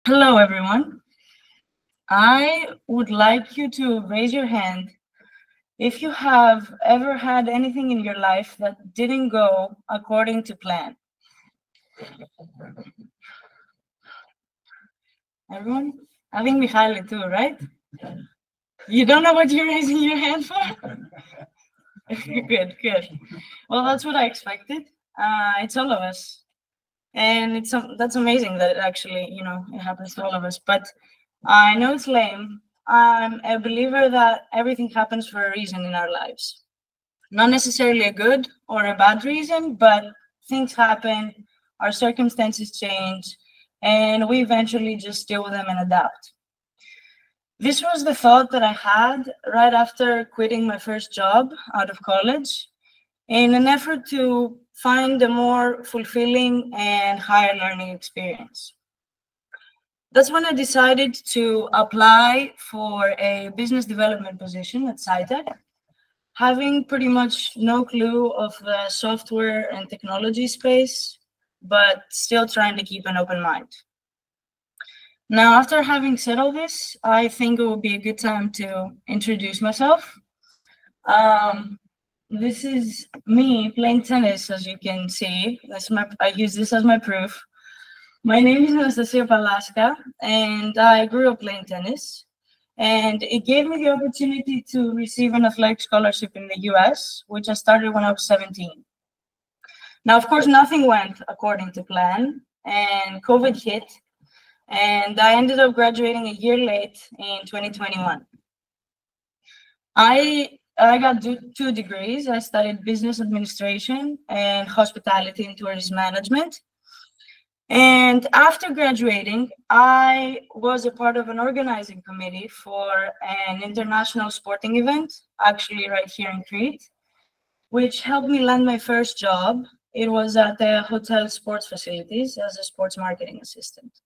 Hello, everyone. I would like you to raise your hand if you have ever had anything in your life that didn't go according to plan. Everyone? I think Mihaly too, right? You don't know what you're raising your hand for? Good, good. Well, that's what I expected. It's all of us. And that's amazing that it actually, it happens to all of us. But I know it's lame. I'm a believer that everything happens for a reason in our lives. Not necessarily a good or a bad reason, but things happen, our circumstances change, and we eventually just deal with them and adapt. This was the thought that I had right after quitting my first job out of college in an effort to find a more fulfilling and higher learning experience. That's when I decided to apply for a business development position at SciTech, having pretty much no clue of the software and technology space, but still trying to keep an open mind. Now, after having said all this, I think it would be a good time to introduce myself. This is me playing tennis, as you can see. I use this as my proof. My name is Anastasia Palaska, and I grew up playing tennis. And it gave me the opportunity to receive an athletic scholarship in the US, which I started when I was 17. Now, of course, nothing went according to plan, and COVID hit, and I ended up graduating a year late in 2021. I got two degrees. I studied business administration and hospitality and tourism management. And after graduating, I was a part of an organizing committee for an international sporting event, actually right here in Crete, which helped me land my first job. It was at the hotel sports facilities as a sports marketing assistant.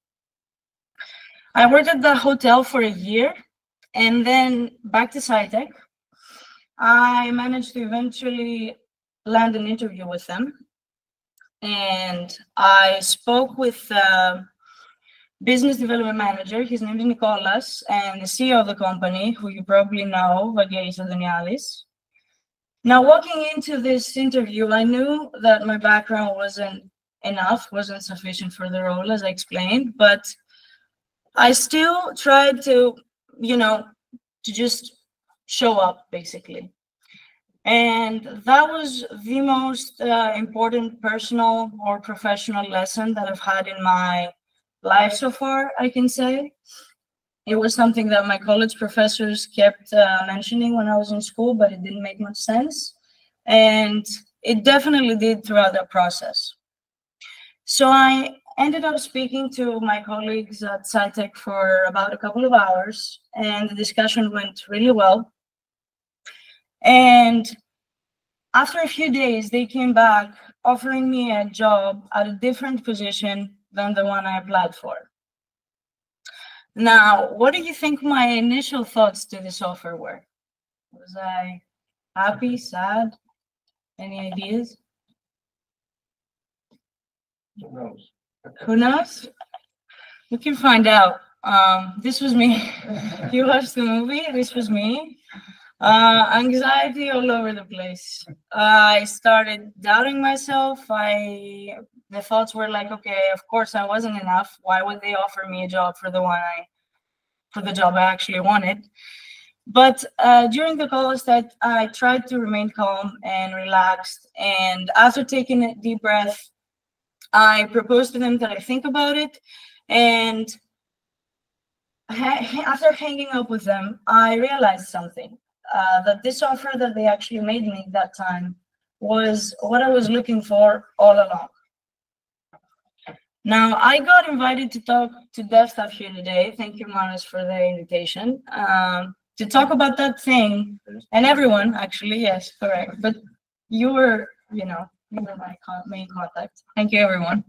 I worked at the hotel for a year, and then back to SciTech. I managed to eventually land an interview with them. And I spoke with the business development manager. His name is Nicholas, and the CEO of the company, who you probably know, Vangelis Adonialis. Now, walking into this interview, I knew that my background wasn't sufficient for the role, as I explained, but I still tried to, to just show up, basically. And that was the most important personal or professional lesson that I've had in my life so far, I can say. It was something that my college professors kept mentioning when I was in school, but it didn't make much sense. And it definitely did throughout that process. So I ended up speaking to my colleagues at SciTech for about a couple of hours, and the discussion went really well. And after a few days, they came back offering me a job at a different position than the one I applied for. Now, what do you think my initial thoughts to this offer were? Was I happy, sad? Any ideas? Who knows? Who knows? We can find out. This was me. You watched the movie? This was me. Anxiety all over the place. I started doubting myself. The thoughts were like, okay, of course I wasn't enough. Why would they offer me a job for the job I actually wanted? But during the call, I tried to remain calm and relaxed. And after taking a deep breath, I proposed to them that I think about it. And after hanging up with them, I realized something. That this offer that they actually made me that time was what I was looking for all along. Now, I got invited to talk to DevStaff here today. Thank you, Manas, for the invitation. To talk about that thing, and everyone, actually, yes, correct. But you were my main contact. Thank you, everyone.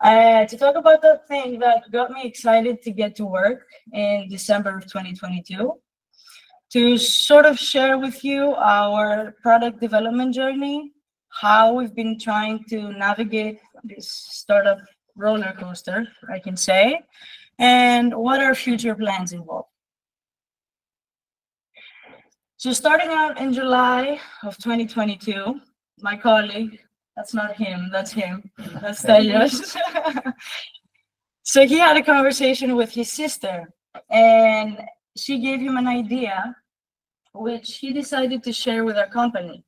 To talk about that thing that got me excited to get to work in December of 2022. To sort of share with you our product development journey, how we've been trying to navigate this startup roller coaster, I can say, and what our future plans involve. So starting out in July of 2022, my colleague, that's not him, that's him, that's Stelios. So he had a conversation with his sister, and she gave him an idea, which he decided to share with our company.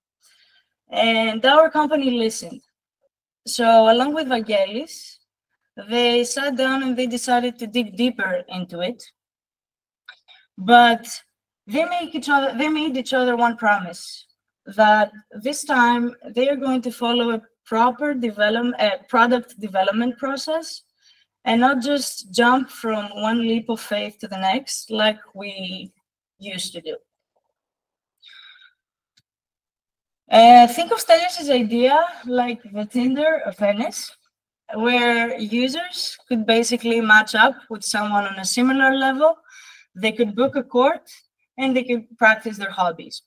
And our company listened. So along with Vangelis, they sat down and they decided to dig deeper into it. But they made each other one promise, that this time they are going to follow a proper product development process and not just jump from one leap of faith to the next like we used to do. Think of Stelios' idea like the Tinder of Venice, where users could basically match up with someone on a similar level. They could book a court and they could practice their hobbies.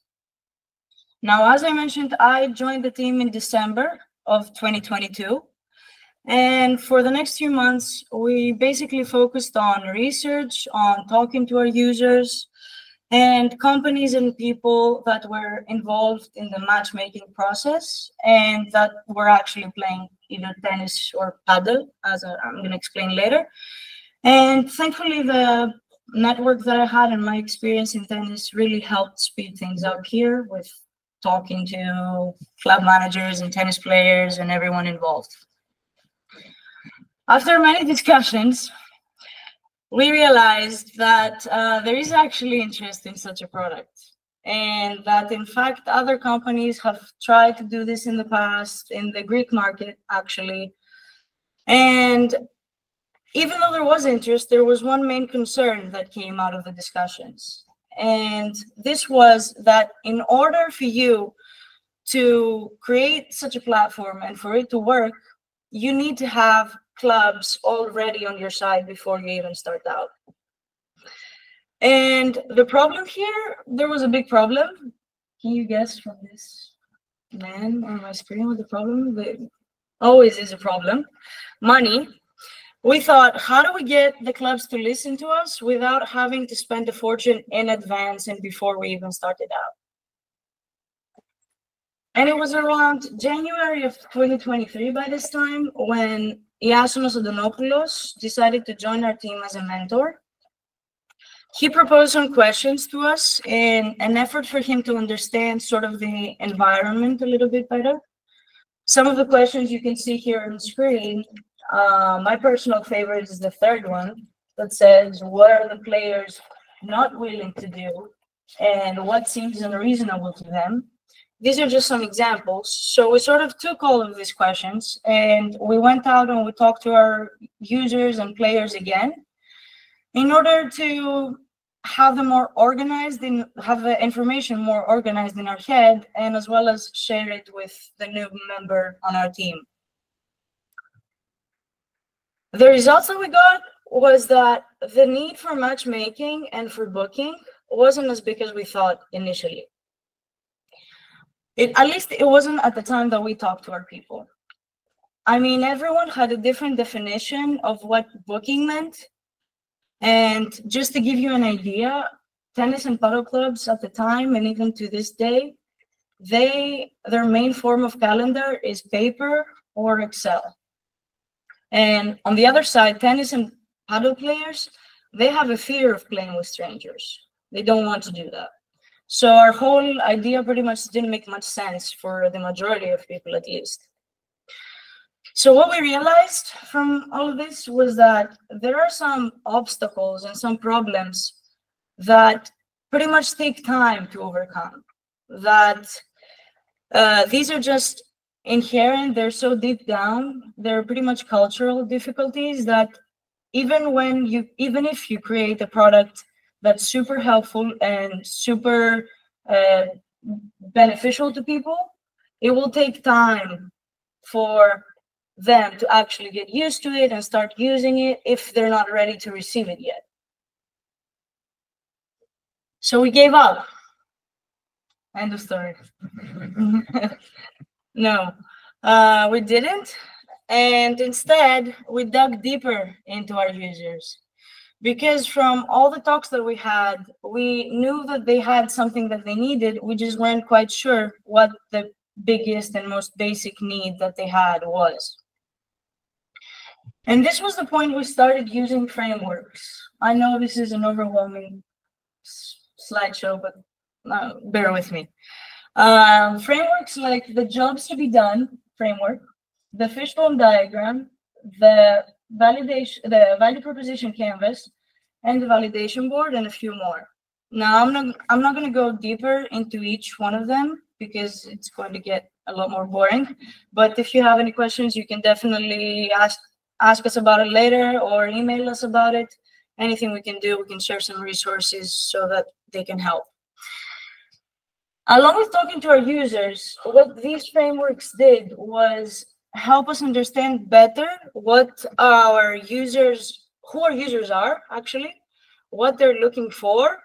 Now, as I mentioned, I joined the team in December of 2022. And for the next few months, we basically focused on research, on talking to our users, and companies and people that were involved in the matchmaking process and that were actually playing either tennis or paddle, as I'm going to explain later. And thankfully, the network that I had and my experience in tennis really helped speed things up here with talking to club managers and tennis players and everyone involved. After many discussions, we realized that there is actually interest in such a product, and that in fact other companies have tried to do this in the past in the Greek market actually. And even though there was interest, there was one main concern that came out of the discussions, and this was that in order for you to create such a platform and for it to work, you need to have clubs already on your side before you even start out. And the problem here, there was a big problem. Can you guess from this man on my screen what the problem? There always is a problem. Money. We thought, how do we get the clubs to listen to us without having to spend a fortune in advance and before we even started out? And it was around January of 2023 by this time when Iasonos Adonopoulos decided to join our team as a mentor. He proposed some questions to us in an effort for him to understand sort of the environment a little bit better. Some of the questions you can see here on the screen. My personal favorite is the third one that says, what are the players not willing to do and what seems unreasonable to them? These are just some examples. So we sort of took all of these questions and we went out and we talked to our users and players again in order to have them more organized, have the information more organized in our head, and as well as share it with the new member on our team. The results that we got was that the need for matchmaking and for booking wasn't as big as we thought initially. At least it wasn't at the time that we talked to our people. I mean, everyone had a different definition of what booking meant. And just to give you an idea, tennis and paddle clubs at the time, and even to this day, their main form of calendar is paper or Excel. And on the other side, tennis and paddle players, they have a fear of playing with strangers. They don't want to do that. So our whole idea pretty much didn't make much sense for the majority of people, at least. So what we realized from all of this was that there are some obstacles and some problems that pretty much take time to overcome. That these are just inherent, they're so deep down, they're pretty much cultural difficulties that even if you create a product that's super helpful and super beneficial to people, it will take time for them to actually get used to it and start using it if they're not ready to receive it yet. So we gave up. End of story. No, we didn't. And instead, we dug deeper into our users. Because from all the talks that we had, we knew that they had something that they needed. We just weren't quite sure what the biggest and most basic need that they had was. And this was the point we started using frameworks. I know this is an overwhelming slideshow, but bear with me. Frameworks like the jobs to be done framework, the fishbone diagram, the value proposition canvas, and the validation board, and a few more. Now, I'm not going to go deeper into each one of them because it's going to get a lot more boring. But if you have any questions, you can definitely ask us about it later or email us about it. Anything we can do, we can share some resources so that they can help. Along with talking to our users, what these frameworks did was help us understand better what our users, who our users are actually, what they're looking for,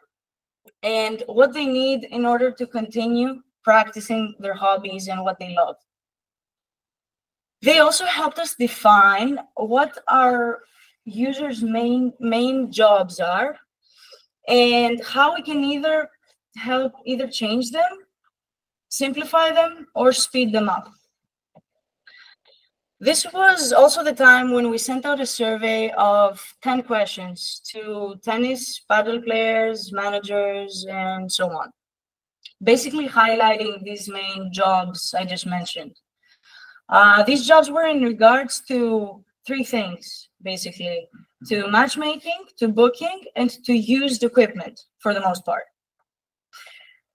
and what they need in order to continue practicing their hobbies and what they love. They also helped us define what our users' main jobs are and how we can either change them, simplify them, or speed them up. This was also the time when we sent out a survey of 10 questions to tennis, paddle players, managers, and so on, basically highlighting these main jobs I just mentioned. These jobs were in regards to three things, basically: to matchmaking, to booking, and to used equipment for the most part.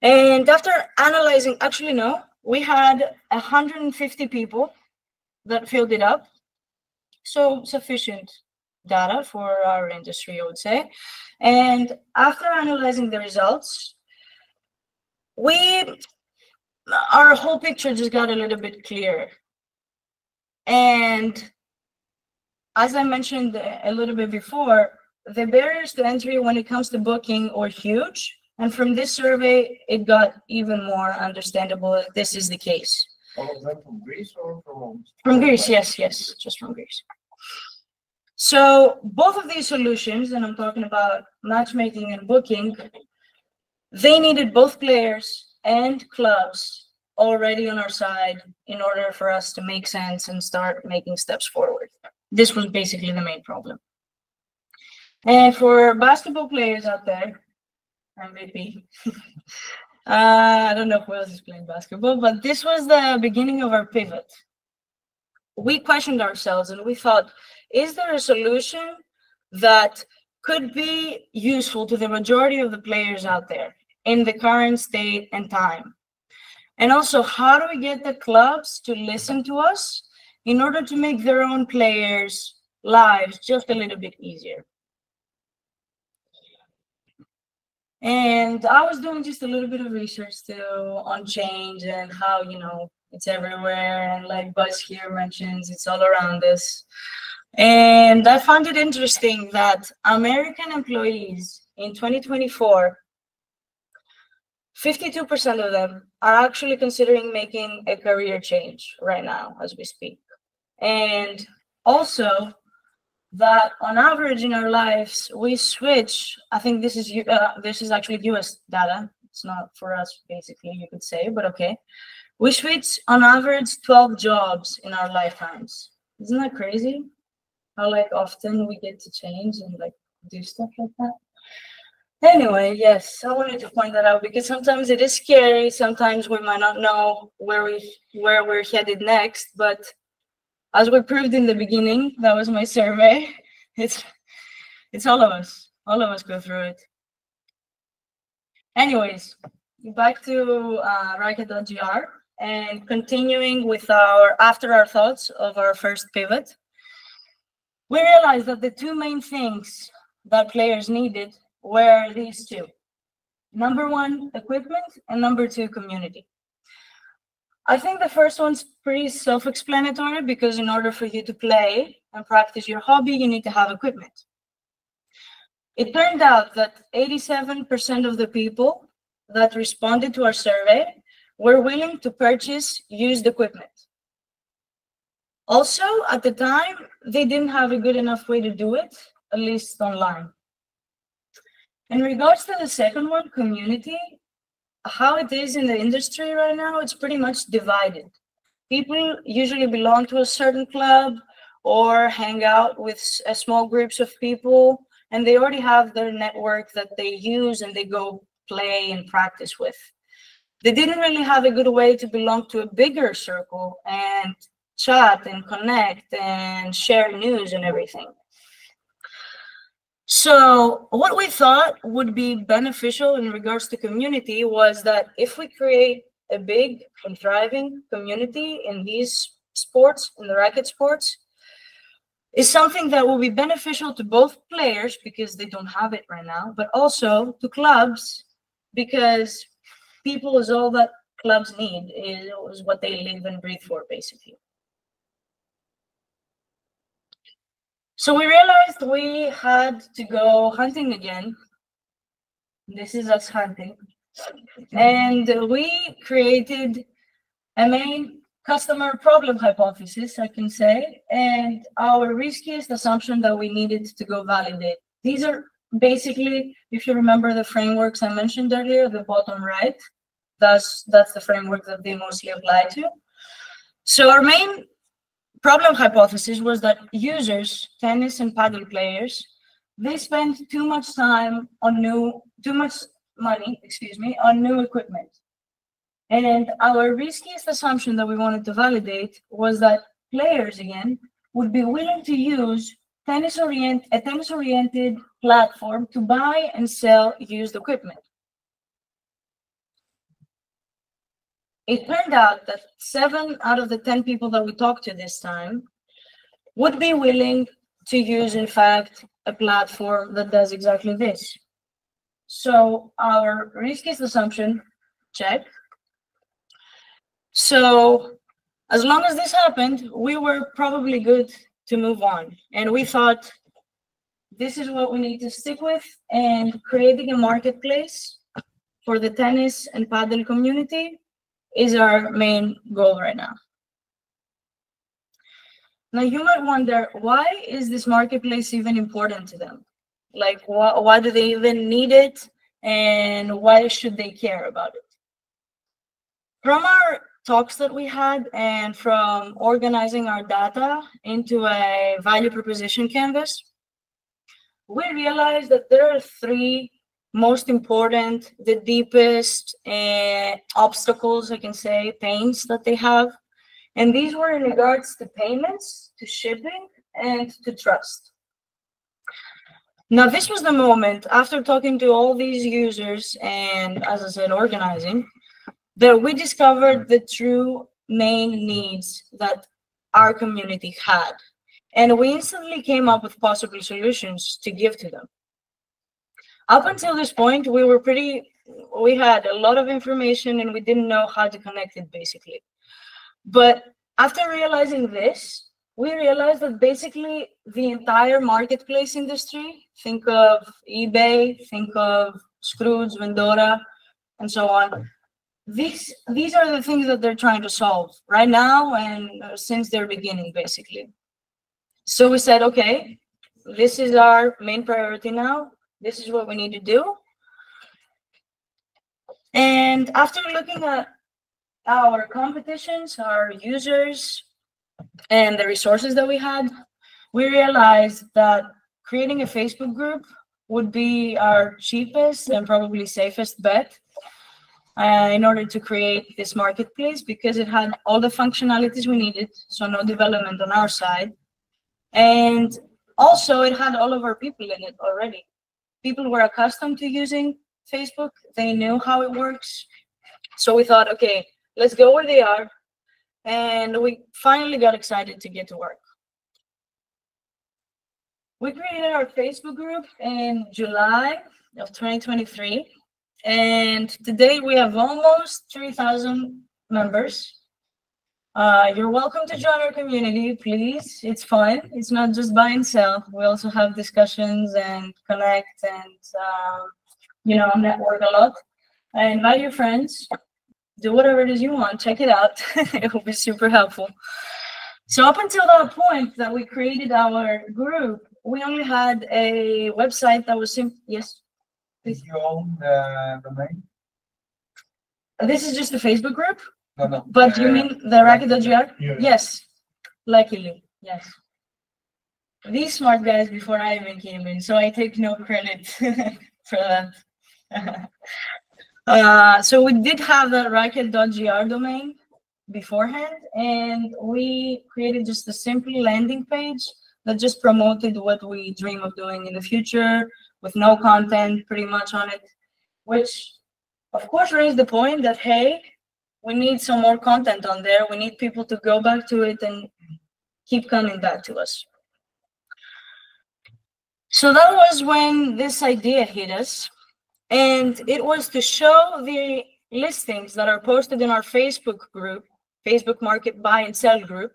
And after analyzing, actually no, we had 150 people that filled it up. So sufficient data for our industry, I would say. And after analyzing the results, our whole picture just got a little bit clearer. And as I mentioned a little bit before, the barriers to entry when it comes to booking are huge. And from this survey, it got even more understandable that this is the case. All of them from Greece or from? From Greece, yes, just from Greece. So both of these solutions, and I'm talking about matchmaking and booking, they needed both players and clubs already on our side in order for us to make sense and start making steps forward. This was basically the main problem. And for basketball players out there, MVP, I don't know who else is playing basketball, but this was the beginning of our pivot. We questioned ourselves and we thought, is there a solution that could be useful to the majority of the players out there in the current state and time? And also, how do we get the clubs to listen to us in order to make their own players' lives just a little bit easier? And I was doing just a little bit of research too on change and how, it's everywhere, and like Buzz here mentions, it's all around us. And I found it interesting that American employees in 2024, 52% of them are actually considering making a career change right now as we speak. And also that on average in our lives, we switch, I think this is actually US data. It's not for us, basically, you could say, but okay. We switch on average 12 jobs in our lifetimes. Isn't that crazy? How often we get to change and do stuff like that. Anyway, yes, I wanted to point that out because sometimes it is scary. Sometimes we might not know where we're headed next, but as we proved in the beginning, that was my survey. It's all of us. All of us go through it. Anyways, back to racket.gr and continuing with after our thoughts of our first pivot, we realized that the two main things that players needed were these two. Number one, equipment, and number two, community. I think the first one's pretty self-explanatory because in order for you to play and practice your hobby, you need to have equipment. It turned out that 87% of the people that responded to our survey were willing to purchase used equipment. Also, at the time, they didn't have a good enough way to do it, at least online. In regards to the second one, community, how it is in the industry right now, it's pretty much divided. People usually belong to a certain club or hang out with small groups of people, and they already have their network that they use and they go play and practice with. They didn't really have a good way to belong to a bigger circle and chat and connect and share news and everything. So what we thought would be beneficial in regards to community was that if we create a big and thriving community in these sports, in the racket sports, is something that will be beneficial to both players because they don't have it right now, but also to clubs because people is all that clubs need, is what they live and breathe for, basically. So we realized we had to go hunting again. This is us hunting. And we created a main customer problem hypothesis, I can say, and our riskiest assumption that we needed to go validate. These are basically, if you remember the frameworks I mentioned earlier, the bottom right, that's the framework that they mostly apply to. So our main problem hypothesis was that users, tennis and paddle players, they spend too much time on money on new equipment. And our riskiest assumption that we wanted to validate was that players, again, would be willing to use a tennis-oriented platform to buy and sell used equipment. It turned out that 7 out of the 10 people that we talked to this time would be willing to use, in fact, a platform that does exactly this. So our riskiest assumption, check. So as long as this happened, we were probably good to move on. And we thought, this is what we need to stick with, and creating a marketplace for the tennis and paddle community is our main goal right now. Now you might wonder, why is this marketplace even important to them? Like, why do they even need it, and why should they care about it? From our talks that we had and from organizing our data into a value proposition canvas, we realized that there are 3 most important, the deepest obstacles, I can say, pains that they have. And these were in regards to payments, to shipping, and to trust. Now, this was the moment, after talking to all these users and, as I said, organizing, that we discovered the true main needs that our community had. And we instantly came up with possible solutions to give to them. Up until this point, we had a lot of information and we didn't know how to connect it, basically. But after realizing this, we realized that basically the entire marketplace industry, think of eBay, think of Scrooge, Vendora, and so on. These are the things that they're trying to solve right now and since their beginning, basically. So we said, okay, this is our main priority now. This is what we need to do. And after looking at our competitions, our users, and the resources that we had, we realized that creating a Facebook group would be our cheapest and probably safest bet in order to create this marketplace, because it had all the functionalities we needed, so no development on our side. And also it had all of our people in it already. People were accustomed to using Facebook. They knew how it works. So we thought, okay, let's go where they are. And we finally got excited to get to work. We created our Facebook group in July of 2023. And today we have almost 3,000 members. You're welcome to join our community, please. It's fun. It's not just buy and sell. We also have discussions and connect and, network a lot. I invite your friends. Do whatever it is you want. Check it out. It will be super helpful. So up until that point that we created our group, we only had a website that was simple. Yes. Did you own the domain? This is just a Facebook group. No. But you mean the racket.gr? Yeah. Yes. Luckily, yes. These smart guys before I even came in, so I take no credit for that. So we did have the racket.gr domain beforehand, and we created just a simple landing page that just promoted what we dream of doing in the future with no content pretty much on it, which of course raised the point that, hey, we need some more content on there. We need people to go back to it and keep coming back to us. So that was when this idea hit us, and it was to show the listings that are posted in our Facebook group, Facebook Market Buy and Sell group,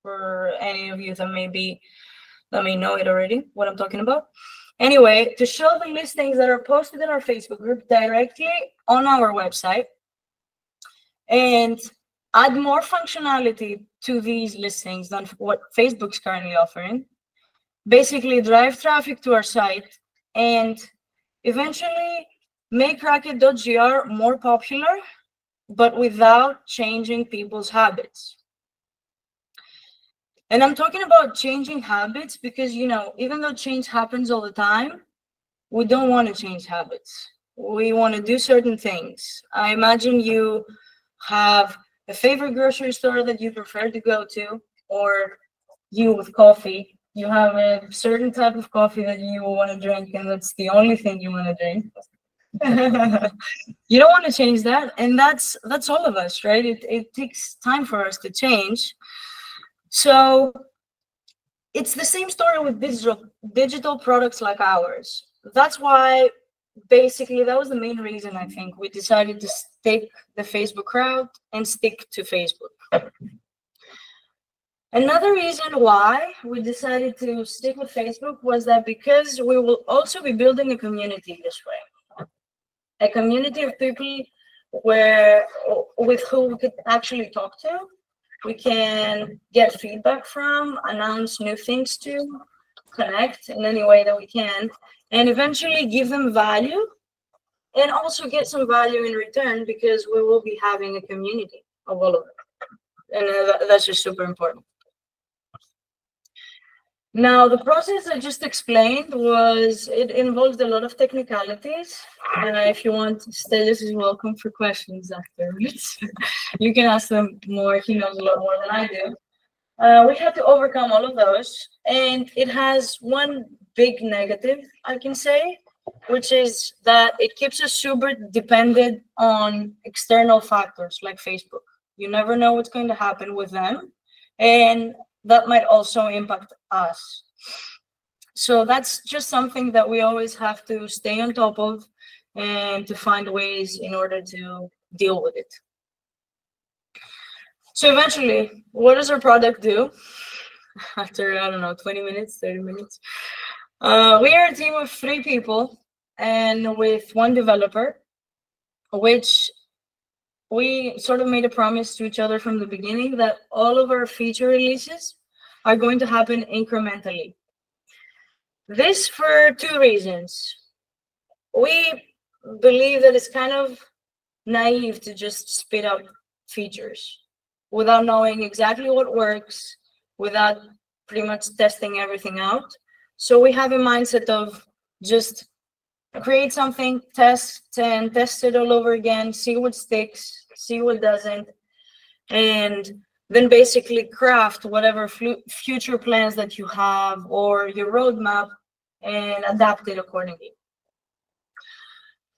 for any of you that may know it already, what I'm talking about. Anyway, to show the listings that are posted in our Facebook group directly on our website and add more functionality to these listings than what Facebook's currently offering. Basically drive traffic to our site and eventually make racket.gr more popular, but without changing people's habits. And I'm talking about changing habits because, you know, even though change happens all the time, we don't want to change habits. We want to do certain things. I imagine you have a favorite grocery store that you prefer to go to, or you with coffee, you have a certain type of coffee that you want to drink, and that's the only thing you want to drink. You don't want to change that, and that's all of us, right? It takes time for us to change. So it's the same story with digital products like ours. That's why basically that was the main reason I think we decided to stick the Facebook route and stick to Facebook. Another reason why we decided to stick with Facebook was that because we will also be building a community this way. A community of people with who we could actually talk to. We can get feedback from, announce new things to, connect in any way that we can, and eventually give them value and also get some value in return because we will be having a community of all of them. And that's just super important. Now, the process I just explained it involved a lot of technicalities. If you want, Stelios is welcome for questions afterwards. You can ask them more. He knows a lot more than I do. We had to overcome all of those. And it has one big negative, I can say, which is that it keeps us super dependent on external factors like Facebook. You never know what's going to happen with them. And that might also impact us. So that's just something that we always have to stay on top of and to find ways in order to deal with it. So eventually, what does our product do? After, I don't know, 20 minutes, 30 minutes. We are a team of 3 people and with 1 developer, which we sort of made a promise to each other from the beginning that all of our feature releases are going to happen incrementally. This for 2 reasons. We believe that it's kind of naive to just spit out features without knowing exactly what works, without pretty much testing everything out. So we have a mindset of just create something, test it all over again, see what sticks, see what doesn't, and then basically craft whatever future plans that you have or your roadmap and adapt it accordingly.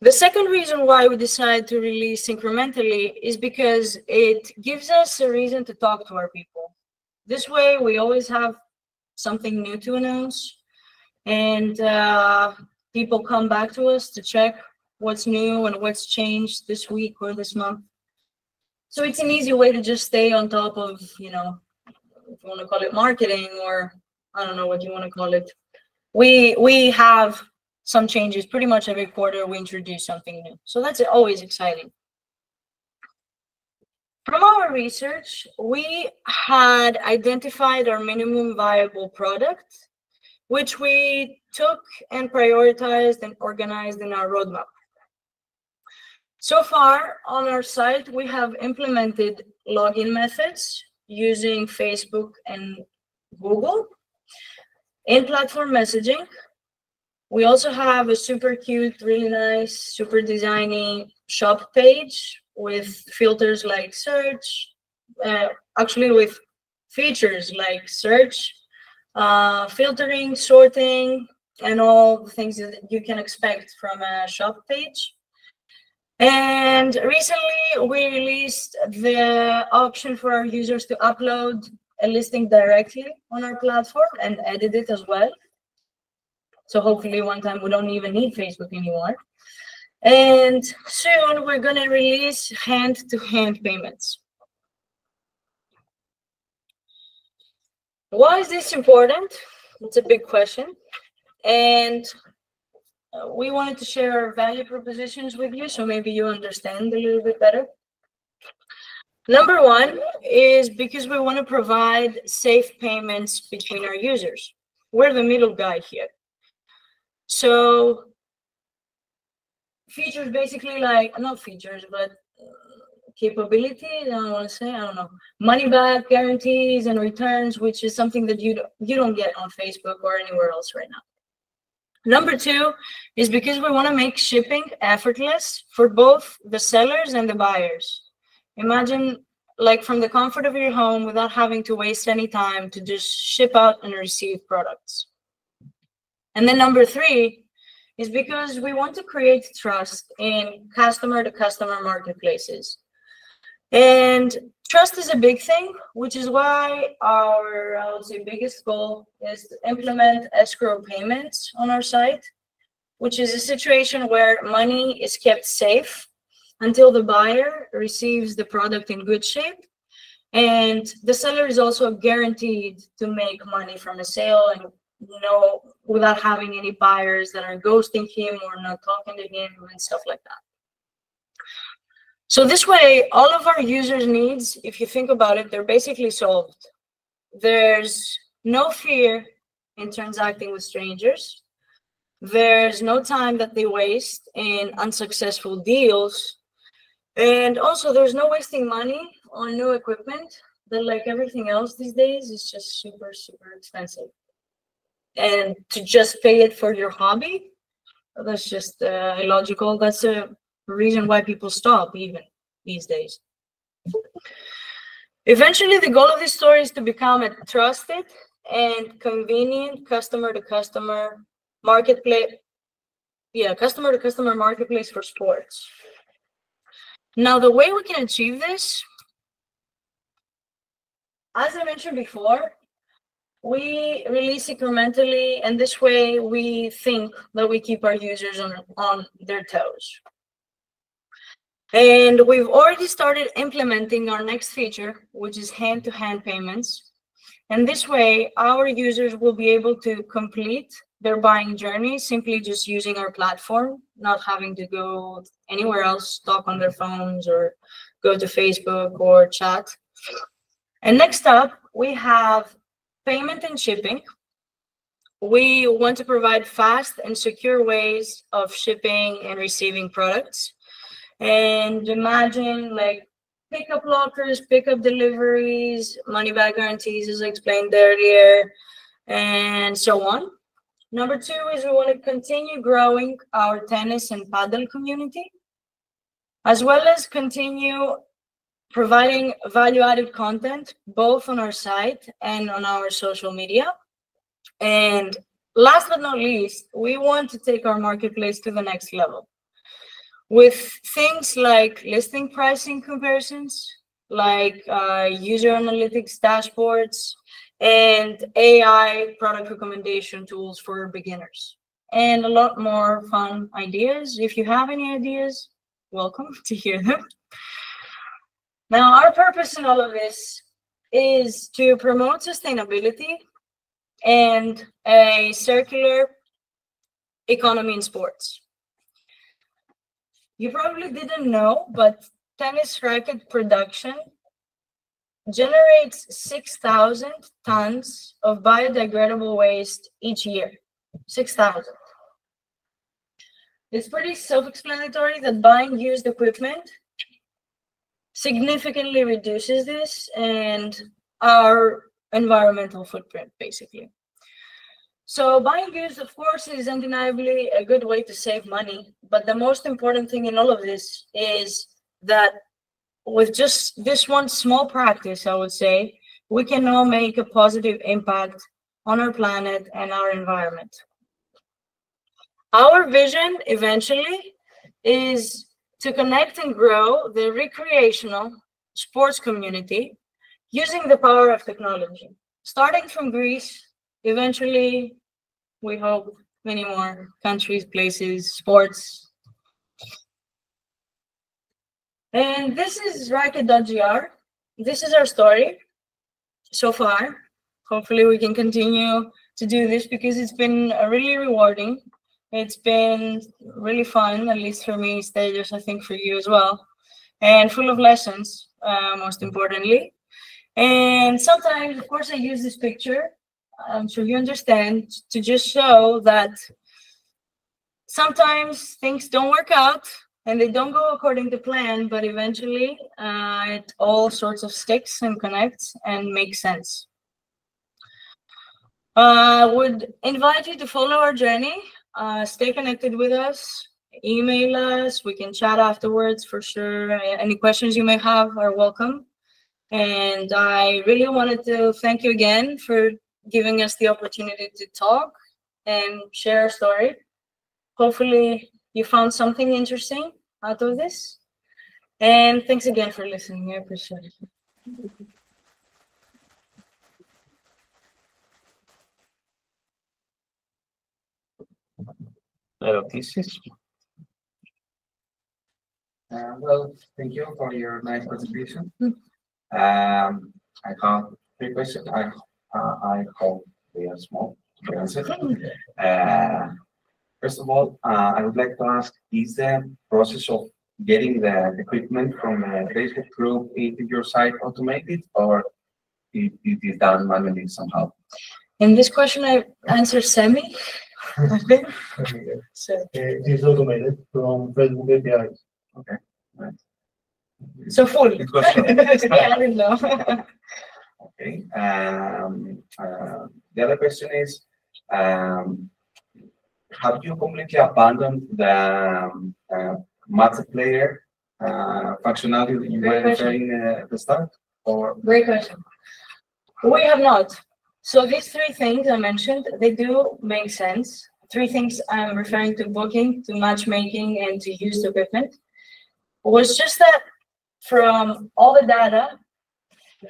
The second reason why we decided to release incrementally is because it gives us a reason to talk to our people. This way, we always have something new to announce, and people come back to us to check what's new and what's changed this week or this month. So it's an easy way to just stay on top of, you know, if you want to call it marketing, or I don't know what you want to call it. We have some changes pretty much every quarter. We introduce something new. So that's always exciting. From our research, we had identified our minimum viable product, which we took and prioritized and organized in our roadmap. So far on our site, we have implemented login methods using Facebook and Google. In-platform messaging. We also have a super cute, really nice, super designy shop page with filters like search, actually with features like search, filtering, sorting, and all the things that you can expect from a shop page. And recently, we released the option for our users to upload a listing directly on our platform and edit it as well. So hopefully one time we don't even need Facebook anymore. And soon we're going to release hand-to-hand payments. Why is this important? It's a big question. And we wanted to share our value propositions with you, so maybe you understand a little bit better. Number one is because we want to provide safe payments between our users. We're the middle guy here. So features basically like, not features, but capabilities, I don't want to say, I don't know, money back guarantees and returns, which is something that you don't get on Facebook or anywhere else right now. Number two is because we want to make shipping effortless for both the sellers and the buyers. Imagine like from the comfort of your home without having to waste any time to just ship out and receive products. And then number three is because we want to create trust in customer-to-customer marketplaces. And trust is a big thing, which is why our, I would say, biggest goal is to implement escrow payments on our site, which is a situation where money is kept safe until the buyer receives the product in good shape. And the seller is also guaranteed to make money from a sale and without having any buyers that are ghosting him or not talking to him and stuff like that. So this way, all of our users' needs, if you think about it, they're basically solved. There's no fear in transacting with strangers. There's no time that they waste in unsuccessful deals. And also, there's no wasting money on new equipment that, like everything else these days, is just super, super expensive. And to just pay it for your hobby, that's just illogical. That's a reason why people stop even these days. Eventually, the goal of this story is to become a trusted and convenient customer-to-customer marketplace. Yeah, customer-to-customer marketplace for sports. Now, the way we can achieve this, as I mentioned before, we release incrementally, and this way we think that we keep our users on their toes. And we've already started implementing our next feature, which is hand-to-hand payments. And this way, our users will be able to complete their buying journey simply just using our platform, not having to go anywhere else, talk on their phones or go to Facebook or chat. And next up, we have payment and shipping. We want to provide fast and secure ways of shipping and receiving products. And imagine like pickup lockers, pickup deliveries, money back guarantees, as I explained earlier, and so on. Number two is we want to continue growing our tennis and paddle community, as well as continue providing value-added content both on our site and on our social media. And last but not least, we want to take our marketplace to the next level with things like listing pricing comparisons, like user analytics dashboards, and AI product recommendation tools for beginners, and a lot more fun ideas. If you have any ideas, welcome to hear them. Now, our purpose in all of this is to promote sustainability and a circular economy in sports. You probably didn't know, but tennis racket production generates 6,000 tons of biodegradable waste each year. 6,000. It's pretty self-explanatory that buying used equipment significantly reduces this and our environmental footprint, basically. So buying used, of course, is undeniably a good way to save money. But the most important thing in all of this is that with just this one small practice, I would say, we can now make a positive impact on our planet and our environment. Our vision eventually is to connect and grow the recreational sports community using the power of technology. Starting from Greece, eventually, we hope many more countries, places, sports. And this is racket.gr. This is our story so far. Hopefully we can continue to do this because it's been really rewarding. It's been really fun, at least for me, Stelios, I think for you as well. And full of lessons, most importantly. And sometimes, of course, I use this picture, I'm sure you understand, to just show that sometimes things don't work out and they don't go according to plan, but eventually it all sorts of sticks and connects and makes sense. I would invite you to follow our journey, stay connected with us, email us, we can chat afterwards for sure. Any questions you may have are welcome. And I really wanted to thank you again for giving us the opportunity to talk and share our story. Hopefully you found something interesting out of this. And thanks again for listening. I appreciate it. Well, thank you for your nice presentation. I have 3 questions. I hope they are small. First of all, I would like to ask, is the process of getting the equipment from a Facebook group into your site automated, or it is done manually somehow? In this question, I answer semi. So, it is automated from Facebook APIs. Okay. Right. So full. It was I don't know. Okay. The other question is, have you completely abandoned the multiplayer functionality that you were referring at the start? Or Great question. We have not. So these 3 things I mentioned, they do make sense. 3 things I'm referring to: booking, to matchmaking, and to used equipment. It was just that from all the data,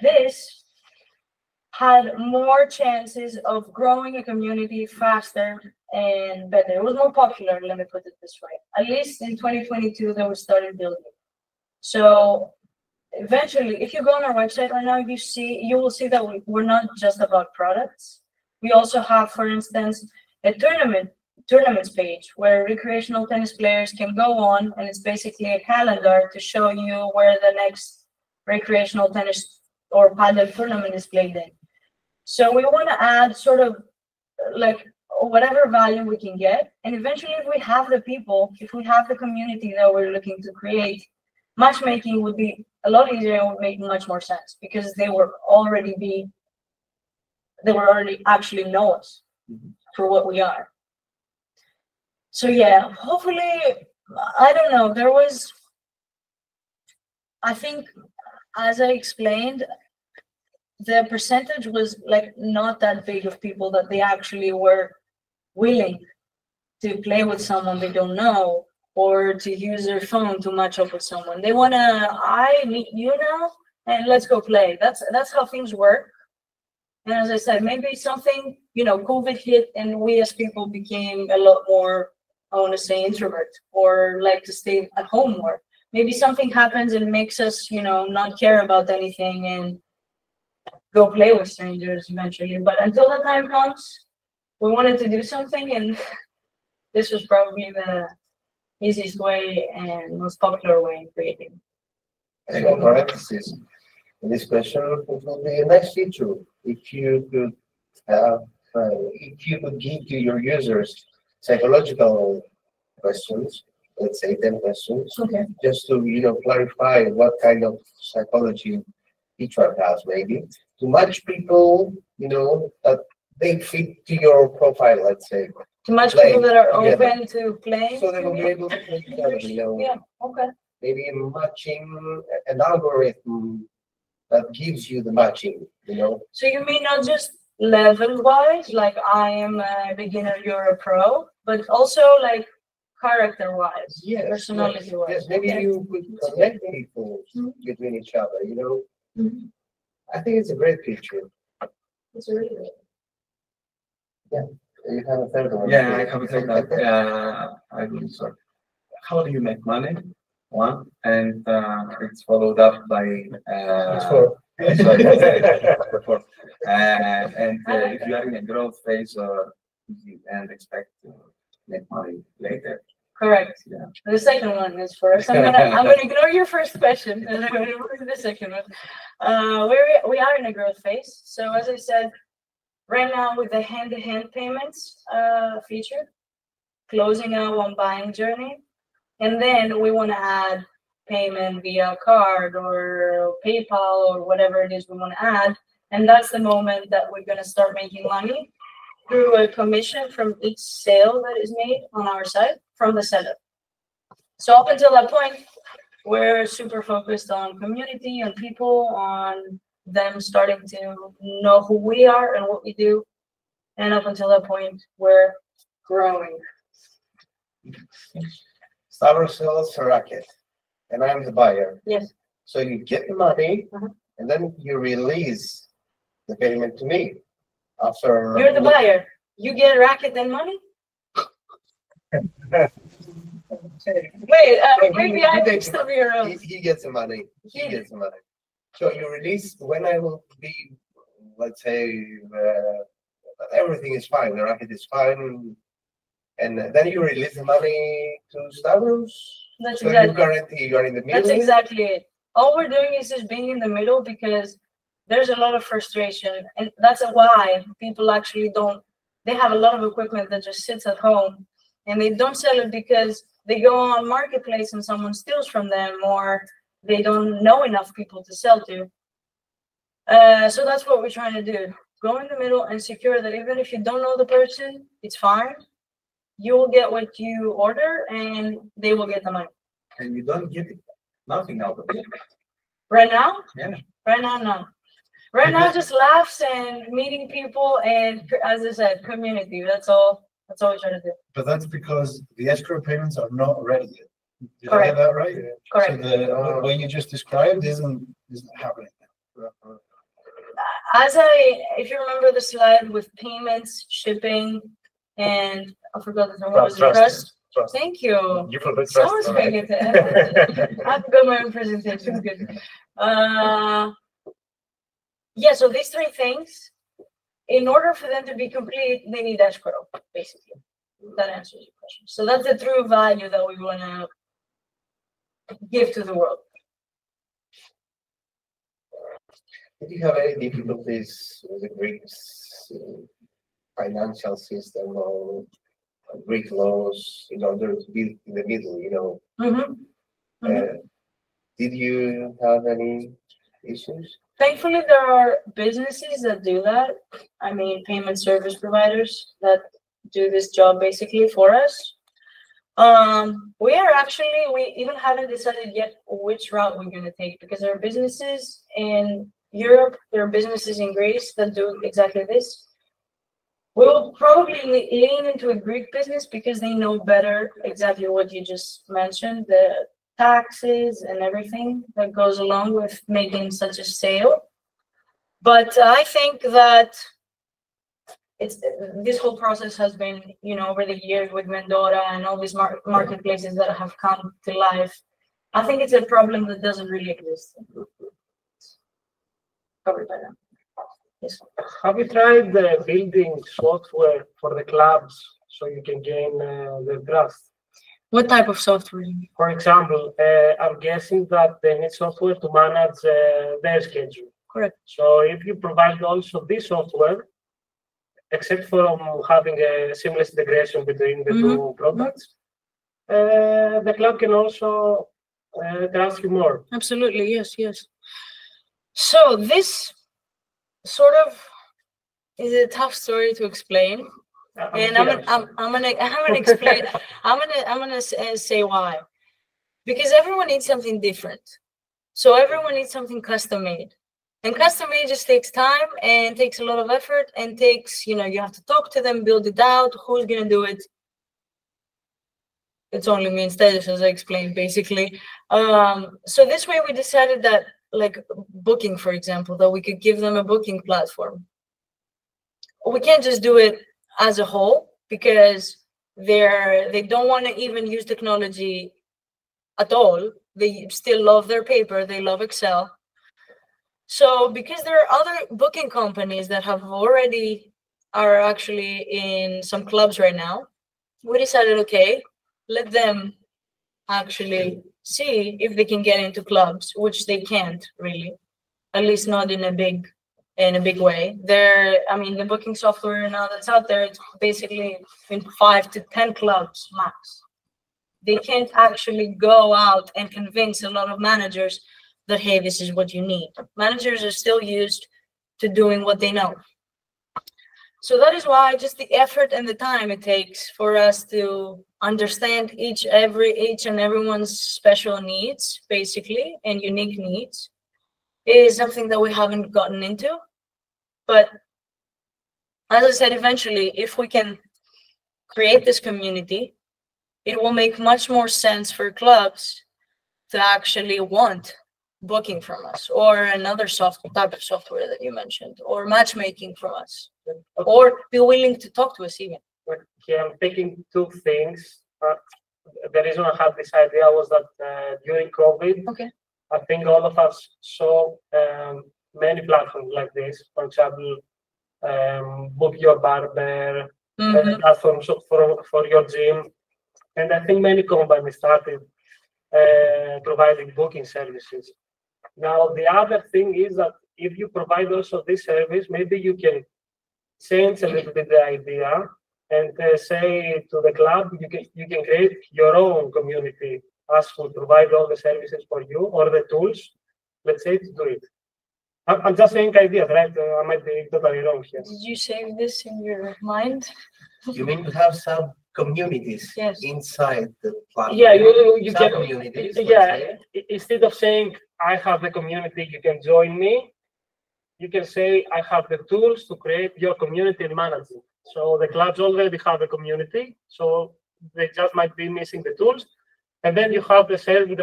this had more chances of growing a community faster and better. It was more popular, let me put it this way. At least in 2022, they were started building. So eventually, if you go on our website right now, you will see that we're not just about products. We also have, for instance, a tournaments page where recreational tennis players can go on, and it's basically a calendar to show you where the next recreational tennis or padel tournament is played in. So we want to add sort of like whatever value we can get. And eventually, if we have the people, if we have the community that we're looking to create, matchmaking would be a lot easier and would make much more sense because they would already actually know us for what we are. So yeah, hopefully, I don't know, I think, as I explained, the percentage was like not that big of people that they actually were willing to play with someone they don't know or to use their phone to match up with someone. They want to, I meet you now and let's go play. That's how things work. And as I said, maybe something, COVID hit and we as people became a lot more, I want to say, introvert or like to stay at home more. Maybe something happens and makes us, not care about anything and go play with strangers eventually. But until the time comes, we wanted to do something, and this was probably the easiest way and most popular way in creating. Thank you for emphasis. This question would be a nice feature if you could have, if you could give to your users psychological questions, let's say 10 questions, Okay. just to clarify what kind of psychology each one has, maybe to match people, that they fit to your profile, let's say. To match people that are open to playing. So they will be able to play together, Yeah. Okay. maybe matching an algorithm that gives you the matching, So you mean not just level-wise, like I am a beginner, you're a pro, but also like character-wise, Yes, personality-wise. yes, maybe you could connect people between each other, I think it's a great feature. It's really good. Yeah, you have a third one. Yeah, I have a third one. I will sorry. How do you make money? One, and it's followed up by four. sorry, number four. And if you are in a growth phase and expect to make money later. Correct. Yeah. The second one is first. I'm gonna ignore your first question and I'm gonna move to the second one. We are in a growth phase. So as I said, right now with the hand-to-hand payments feature, closing out one buying journey, and then we want to add payment via card or PayPal or whatever it is we want to add, and that's the moment that we're gonna start making money through a commission from each sale that is made on our site from the seller. So up until that point, we're super focused on community and people, on them starting to know who we are and what we do. And up until that point, we're growing. Stavros sells a racket, and I'm the buyer. Yes. So you get the money, and then you release the payment to me. After You're the buyer. You get a racket and money? Wait, maybe I mixed up your own. He gets the money. He gets the money. So you release when I will be, let's say, everything is fine. The racket is fine, and then you release the money to Stavros. That's so exactly. You guarantee you are in the middle. That's exactly it. All we're doing is just being in the middle because there's a lot of frustration, and that's why people actually don't. They have a lot of equipment that just sits at home, and they don't sell it because they go on marketplace and someone steals from them, or they don't know enough people to sell to. So that's what we're trying to do. Go in the middle and secure that even if you don't know the person, it's fine. You will get what you order, and they will get the money. And you don't get nothing out of it. Right now? Yeah. Right now, no. Right now, just laughs and meeting people, and as I said, community. That's all. That's all we try to do. But that's because the escrow payments are not ready yet. Did Correct. I get that right? Correct. So what you just described isn't happening. If you remember the slide with payments, shipping, and I forgot the what was the trust. Thank you. You forgot Someone's trust. paying attention. I forgot my own presentation. Good. Yeah. So these three things, in order for them to be complete, they need escrow, basically. That answers your question. So that's the true value that we want to give to the world. Did you have any difficulties with the Greek financial system or Greek laws in order to be in the middle, Did you have any issues? Thankfully, there are businesses that do that. I mean, payment service providers that do this job basically for us. We even haven't decided yet which route we're going to take, because there are businesses in Europe, there are businesses in Greece that do exactly this. We'll probably lean into a Greek business because they know better exactly what you just mentioned, the taxes and everything that goes along with making such a sale. But I think that this whole process has been, over the years with Mendora and all these marketplaces that have come to life. I think it's a problem that doesn't really exist. Covered by them. Yes. Have you tried building software for the clubs so you can gain their trust? What type of software? For example, I'm guessing that they need software to manage their schedule. Correct. So if you provide also this software, except from having a seamless integration between the two products, the club can also trust you more. Absolutely, yes, yes. So this sort of is a tough story to explain, and I'm gonna explain. I'm gonna say why. Because everyone needs something different, so everyone needs something custom made, and custom made just takes time and takes a lot of effort and takes, you have to talk to them, build it out. Who's gonna do it? It's only me and Status, as I explained, basically. So this way we decided that, like booking, for example, that we could give them a booking platform. We can't just do it as a whole because they don't want to even use technology at all. They still love their paper, they love Excel. So because there are other booking companies that are actually in some clubs right now, we decided, okay, let them actually see if they can get into clubs, which they can't really, at least not in a big way. The booking software now that's out there, it's basically in 5 to 10 clubs max. They can't actually go out and convince a lot of managers that, hey, this is what you need. Managers are still used to doing what they know. So that is why just the effort and the time it takes for us to understand each and everyone's special needs, basically, and unique needs, is something that we haven't gotten into. But as I said, eventually, if we can create this community, it will make much more sense for clubs to actually want booking from us, or another type of software that you mentioned, or matchmaking from us, or be willing to talk to us even. Okay, I'm thinking two things. The reason I had this idea was that during COVID, I think all of us saw many platforms like this. For example, Book Your Barber, platforms for your gym. And I think many companies started providing booking services. Now, the other thing is that if you provide also this service, maybe you can change a little bit the idea and say to the club, you can create your own community. Us will provide all the services for you, or the tools, let's say, to do it. I'm just saying ideas, right? I might be totally wrong here. Did you save this in your mind? You mean to have some communities inside the platform? Yeah, you can. Communities. Yeah, instead of saying I have the community, you can join me. You can say I have the tools to create your community and manage it. So the clubs already have a community, so they just might be missing the tools. And then you have the central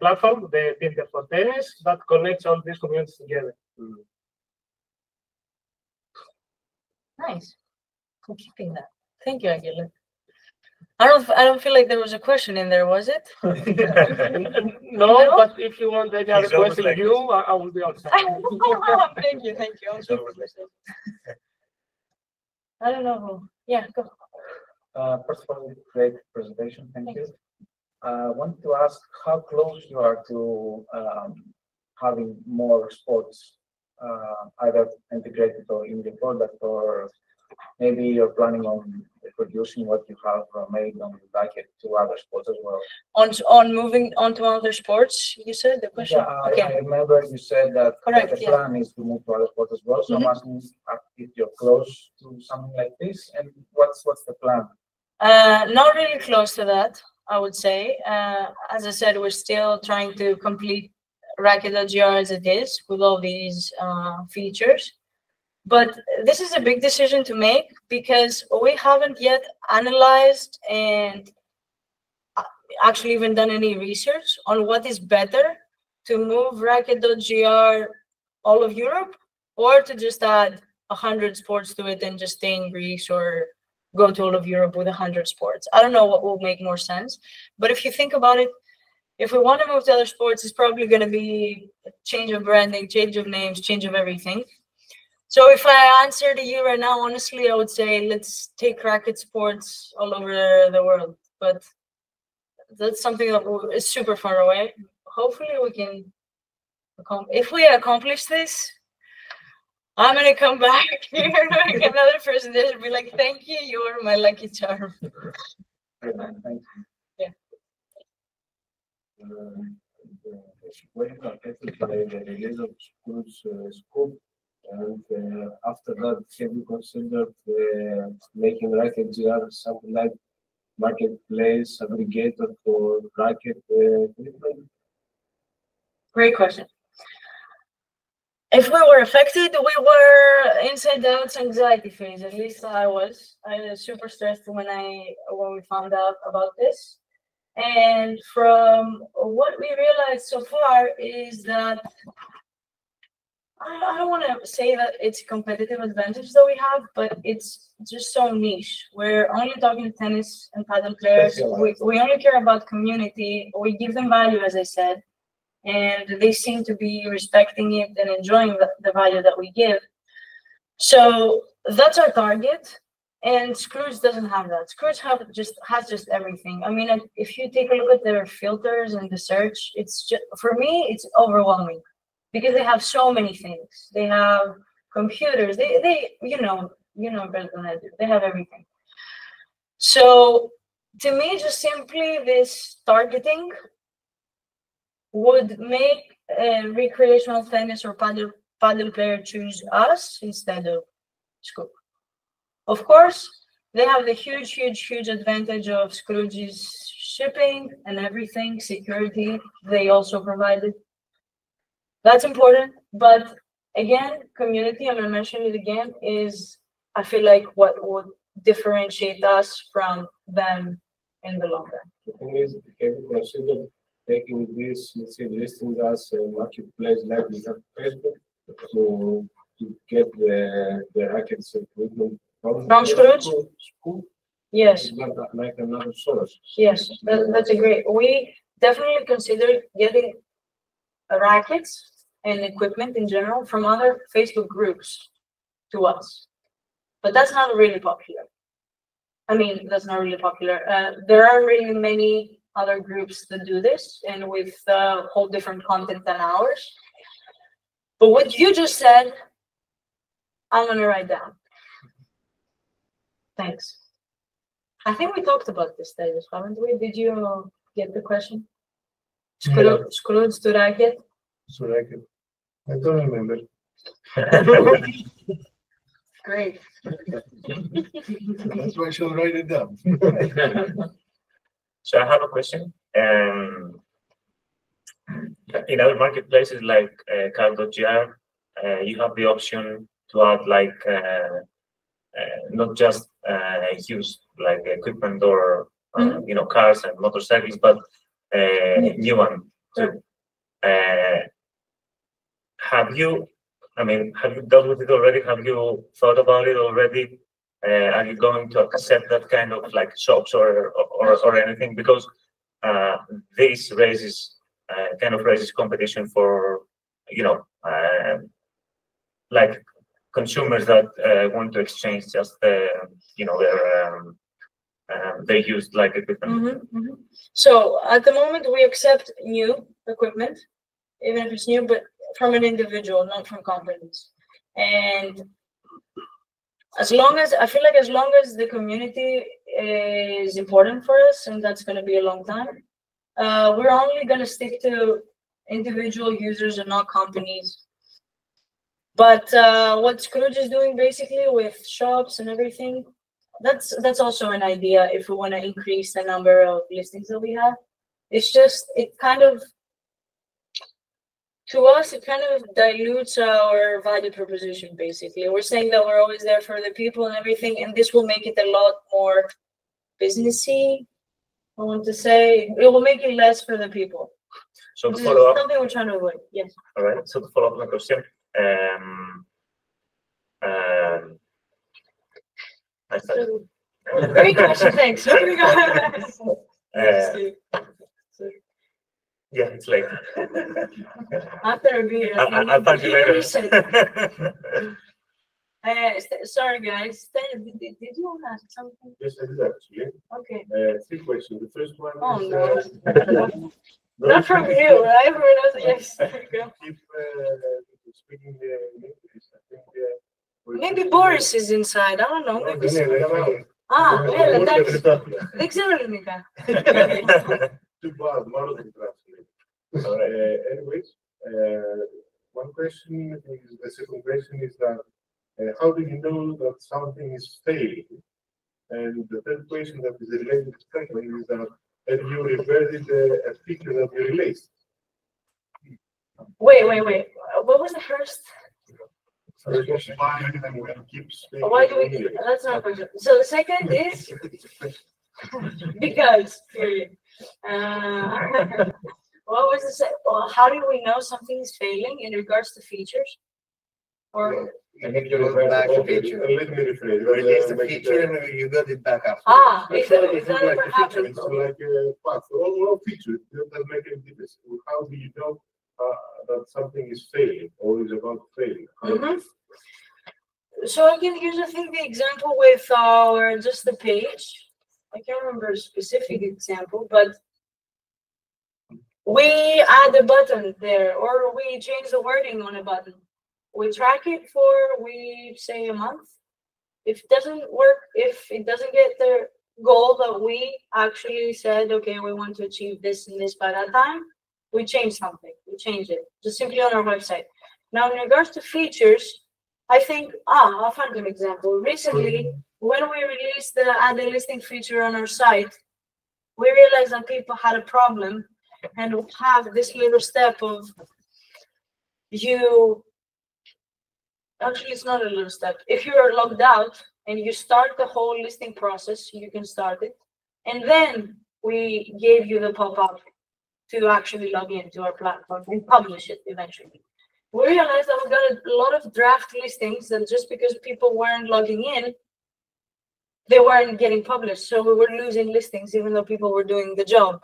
platform, the Tinder for Tennis, that connects all these communities together. Nice. I'm keeping that. Thank you, Aguila. I don't feel like there was a question in there, was it? No, but if you want any other question, I will be outside. Thank you. I don't know. Yeah, go. First of all, great presentation. Thank you. I want to ask how close you are to having more sports, either integrated or in the product, or maybe you're planning on producing what you have made on the backend to other sports as well. On moving on to other sports, you said the question? Yeah, I remember you said that the plan is to move to other sports as well. So I'm asking if you're close to something like this, and what's the plan? Not really close to that, I would say. As I said, we're still trying to complete racket.gr as it is with all these features. But this is a big decision to make because we haven't yet analyzed and actually even done any research on what is better, to move racket.gr all of Europe, or to just add 100 sports to it and just stay in Greece, or go to all of Europe with 100 sports. I don't know what will make more sense. But if you think about it, if we want to move to other sports, it's probably going to be a change of branding, change of names, change of everything. So if I answer to you right now, honestly, I would say let's take racket sports all over the world. But that's something that is super far away. Hopefully we can, if we accomplish this, I'm gonna come back here, make another presentation, be like, thank you, you're my lucky charm. Yeah. We have affected by the release of Scrooge scope, and after that, have you considered making racket.gr something like marketplace aggregator for racket equipment? Great question. If we were affected, we were inside out anxiety phase. At least I was. I was super stressed when we found out about this. And from what we realized so far is that I don't want to say that it's a competitive advantage that we have, but it's just so niche. We're only talking tennis and paddle players. We only care about community. We give them value, as I said, and they seem to be respecting it and enjoying the value that we give. So that's our target. And Scrooge doesn't have that. Scrooge has just everything. I mean, if you take a look at their filters and the search, it's just, for me, it's overwhelming because they have so many things. They have computers. They you know better than I do. They have everything. So to me, just simply this targeting would make a recreational tennis or paddle player choose us instead of Scrooge. Of course, they have the huge advantage of Scrooge's shipping and everything, security, they also provide it. That's important, but again, community, I'm gonna mention it again, is I feel like what would differentiate us from them in the long run. The thing is, have you considered taking this, let's say, listing as a marketplace like we have Facebook to get the rackets equipment from Scrooge? Yes. Like another source. Yes, that's a great. We definitely consider getting rackets and equipment in general from other Facebook groups to us, but that's not really popular. I mean, that's not really popular. There aren't really many other groups that do this and with whole different content than ours. But what you just said, I'm gonna write down. Thanks. I think we talked about this, Davis, haven't we? Did you get the question? Scrooge to racket? So racket. I don't remember. Great. That's why I shall write it down. So I have a question. In other marketplaces like car.gr, you have the option to add like not just use like equipment or cars and motorcycles, but new one too. Have you dealt with it already? Have you thought about it already? Are you going to accept that kind of like shops or anything? Because this raises competition for like consumers that want to exchange just their used like equipment. So at the moment we accept new equipment, even if it's new, but from an individual, not from companies. And as long as the community is important for us, and that's going to be a long time, we're only going to stick to individual users and not companies. But what Scrooge is doing basically with shops and everything, that's also an idea if we want to increase the number of listings that we have. It's just, to us, it kind of dilutes our value proposition, basically. We're saying that we're always there for the people and everything, and this will make it a lot more businessy, I want to say. It will make it less for the people. So to follow up, something we're trying to avoid, yes. All right, so to follow up my question, Great question, thanks. Yeah, it's late. After a beer, I'll talk to you later. Sorry, guys. Did you want to ask something? Yes, I did actually. Okay. 3 questions. The first one Oh, is no. Not from you, right? Everyone else, yes. keep speaking English. I think Maybe Boris is inside. I don't know. Maybe. Εντάξει. Δεν ξέρω ελληνικά. Too bad, more than translate. Anyways, one question is, the second question is that how do you know that something is failing? And the third question that is related to second is that have you reverted a feature that you released? Wait. What was the first? Why do we? That's not a question. So the second is because. Period. What was the second? Well, how do we know something is failing in regards to features? Or And if you go back to feature, Let me rephrase. you release the feature and you got it back after. if that ever happened. It's like a path. All features, it doesn't make any difference. How do you know that something is failing or is about failing? So I can use, I think, the example with our just the page. I can't remember a specific example, but we add a button there, or we change the wording on a button. We track it for, we say, a month. If it doesn't work, if it doesn't get the goal that we actually said, okay, we want to achieve this and this by that time, we change something. We change it just simply on our website. Now, in regards to features, I think, I'll find an example. Recently, when we released the add a listing feature on our site, we realized that people had a problem and have this little step of actually, it's not a little step. If you are logged out and you start the whole listing process, you can start it. And then we gave you the pop-up to actually log into our platform and publish it eventually. We realized that we got a lot of draft listings that just because people weren't logging in, they weren't getting published. So we were losing listings even though people were doing the job.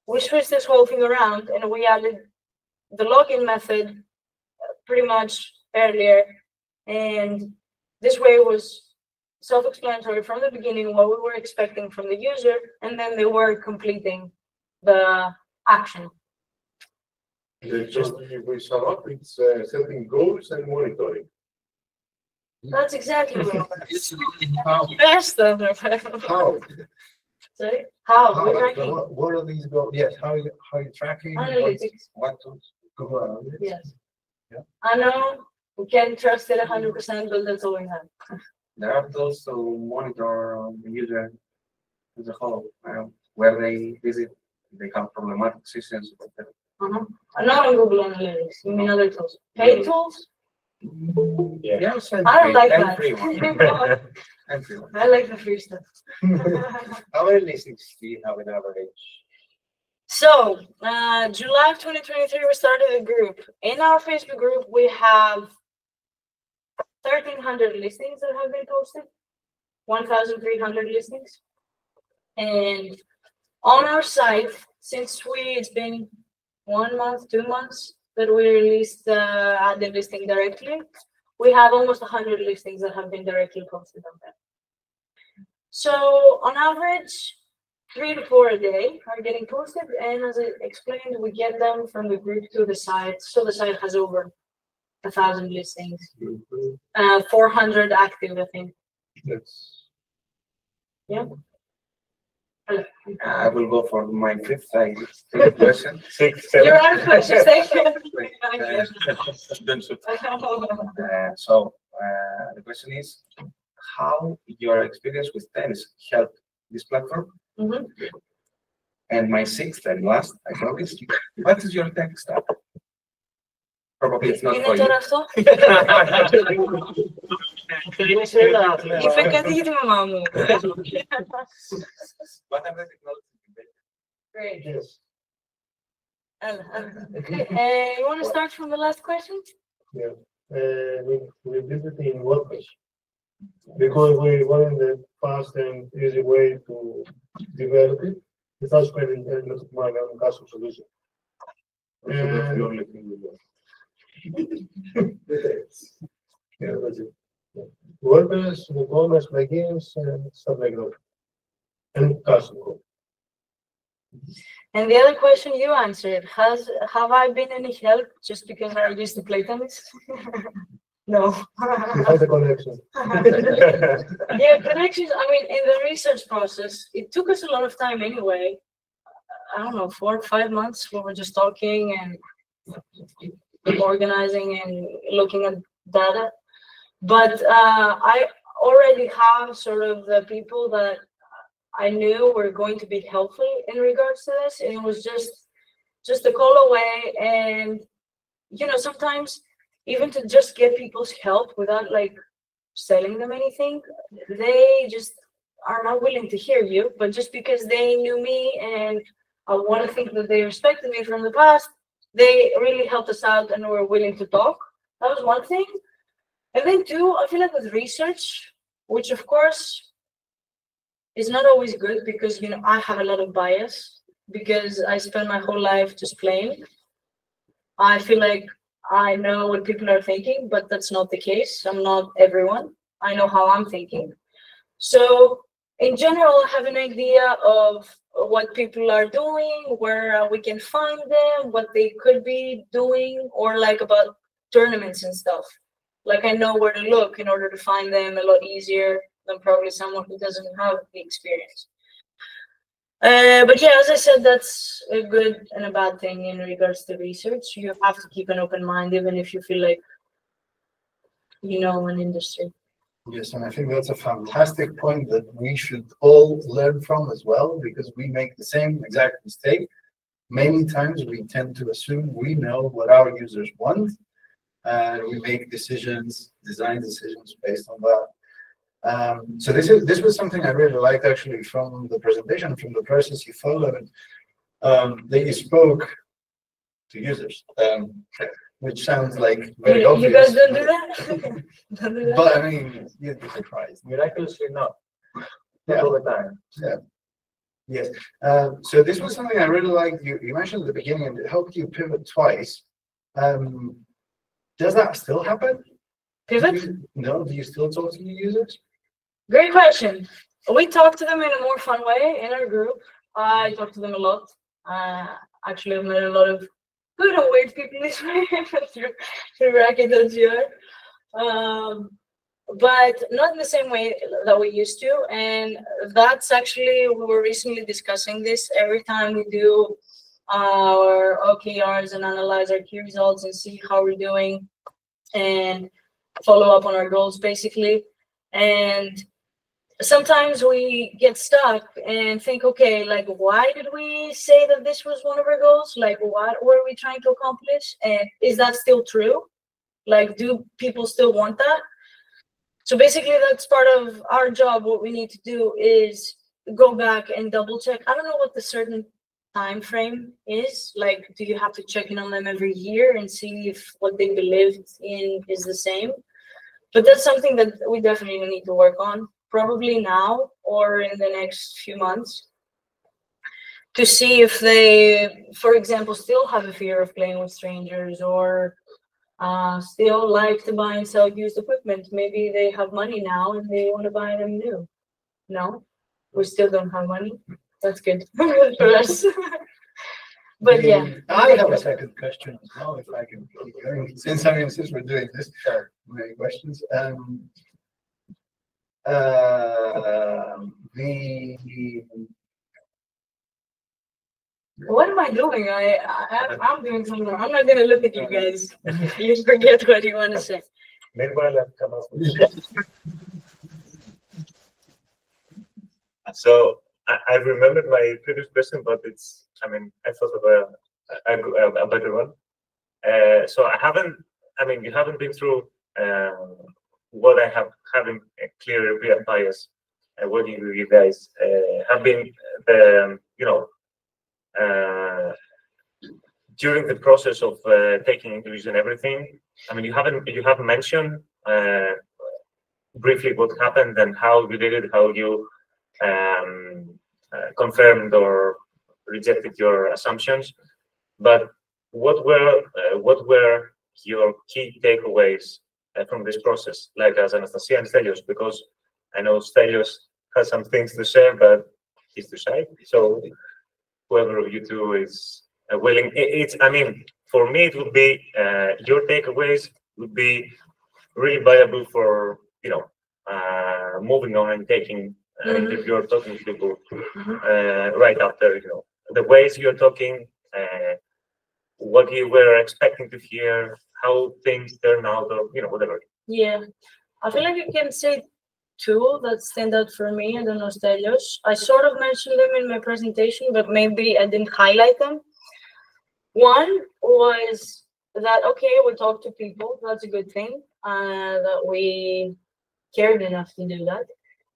We switched this whole thing around and we added the login method pretty much earlier. And this way it was self-explanatory from the beginning what we were expecting from the user, and then they were completing the action. Just if we sum up, it's setting goals and monitoring. That's exactly what best of How? Sorry? How? What are these goals? Yes, how are you tracking? Analytics. What tools? Google Analytics? Yes. Yeah. I know we can't trust it 100%, but that's all we have. There are tools to monitor the user as a whole, where they visit, they have problematic systems. Not on Google Analytics. You mean other tools? Paid tools? Yeah, I don't like that. I like the free stuff. How many listings do you have in average? So, July of 2023, we started a group. In our Facebook group, we have 1,300 listings that have been posted, 1,300 listings. And on our site, since it's been 1 month, 2 months that we released the listing directly, we have almost 100 listings that have been directly posted on there. So on average, 3 to 4 a day are getting posted, and as I explained, we get them from the group to the site. So the site has over 1,000 listings, 400 active, I think. Yes. Yeah. I will go for my fifth question. You're out of questions. Thank you. So the question is, how your experience with tennis helped this platform? And my sixth and last, I promise, what is your tech stack? Probably it's not for you. Είπε κάτι για τη μαμά μου. What are the technologies? Great. Yes. Okay. You want to start from the last question? Yeah. We did it in WordPress because we wanted the fast and easy way to develop it without spending a lot of money on custom solution. That's the only thing we do. Yeah, that's it. Yeah. WordPress, WooCommerce, plugins, and stuff like that. And custom code. And the other question you answered, have I been any help just because I used to play tennis? No. You have the connection. Yeah, connections. I mean, in the research process, it took us a lot of time anyway. I don't know, 4 or 5 months. We were just talking and organizing and looking at data. But I already have sort of the people that I knew were going to be helpful in regards to this, and it was just a call away. And you know, sometimes even to just get people's help without like selling them anything, they just are not willing to hear you. But just because they knew me and I want to think that they respected me from the past, they really helped us out and were willing to talk. That was one thing. And then two, I feel like with research, which of course is not always good because, you know, I have a lot of bias because I spend my whole life just playing. I feel like I know what people are thinking, but that's not the case. I'm not everyone. I know how I'm thinking. So in general, I have an idea of what people are doing, where we can find them, what they could be doing, or like about tournaments and stuff. Like I know where to look in order to find them a lot easier than probably someone who doesn't have the experience. But yeah, as I said, that's a good and a bad thing in regards to research. You have to keep an open mind, even if you feel like you know an industry. Yes, and I think that's a fantastic point that we should all learn from as well, because we make the same exact mistake. Many times we tend to assume we know what our users want, and we make decisions, design decisions based on that. So this was something I really liked actually from the presentation, from the process you followed, that you spoke to users, which sounds like very obvious. You guys don't do that? Don't do that? But I mean, you'd be surprised. Miraculously not. Yeah. All the time. Yeah. Yes. So this was something I really liked. You mentioned at the beginning, and it helped you pivot twice. Does that still happen? Pivot? No. Do you still talk to your users? Great question. We talk to them in a more fun way in our group. I talk to them a lot. Actually, I've met a lot of good and weird people this way through racket.gr. But not in the same way that we used to. And that's actually, we were recently discussing this. Every time we do our OKRs and analyze our key results and see how we're doing and follow up on our goals, basically. And sometimes we get stuck and think, okay, like, why did we say that this was one of our goals? Like, what were we trying to accomplish? And is that still true? Like, do people still want that? So basically, that's part of our job. What we need to do is go back and double check. I don't know what the certain time frame is. Like, do you have to check in on them every year and see if what they believed in is the same? But that's something that we definitely need to work on, probably now or in the next few months, to see if they, for example, still have a fear of playing with strangers or still like to buy and sell used equipment. Maybe they have money now and they want to buy them new. No, we still don't have money. That's good for us. But yeah. I have a second question as well, if I can keep going. Since we're doing this, many questions. What am I doing? I'm doing something. I'm not gonna look at you guys. You forget what you want to say. Meanwhile, I've come up with So I remembered my previous question, but it's, I mean, I thought of a better one. So you haven't been through what I have, having a clear bias. What you guys have been, during the process of taking interviews and everything. I mean, you haven't mentioned briefly what happened and how you did it, how you confirmed or rejected your assumptions. But what were your key takeaways from this process, like as Anastasia and Stelios, because I know Stelios has some things to share, but he's too shy. So whoever of you two is willing, I mean, for me, it would be your takeaways would be really valuable for moving on and taking if you're talking to people right after the ways you're talking, what you were expecting to hear, how things turn out, or whatever. Yeah, I feel like you can say two that stand out for me. I don't know, Stelios. I sort of mentioned them in my presentation, but maybe I didn't highlight them. One was that, okay, we talk to people. That's a good thing, that we cared enough to do that.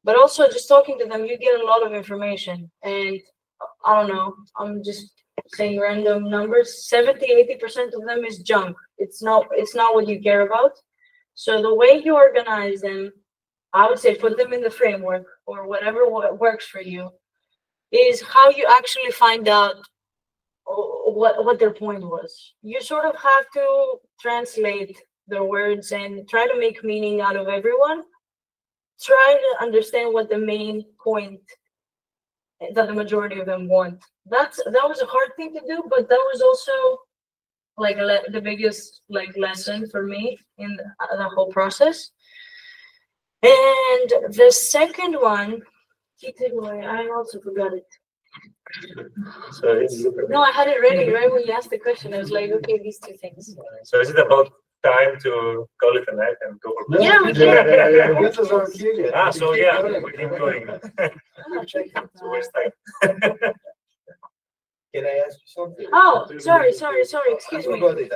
But also just talking to them, you get a lot of information. And I don't know, I'm just saying random numbers. 70–80% of them is junk. It's not what you care about. So the way you organize them, I would say put them in the framework or whatever works for you, is how you actually find out what their point was. You sort of have to translate their words and try to make meaning out of everyone. Try to understand what the main point that the majority of them want. That was a hard thing to do, but that was also like the biggest lesson for me in the whole process. And the second one, key takeaway, I also forgot it. So No, I had it ready right when you asked the question. I was like, okay, these two things. So is it about time to call it a night and go for Yeah, we can. So yeah, we keep going. So where's time? Can I ask you something? Oh, sorry. Excuse me. I forgot it.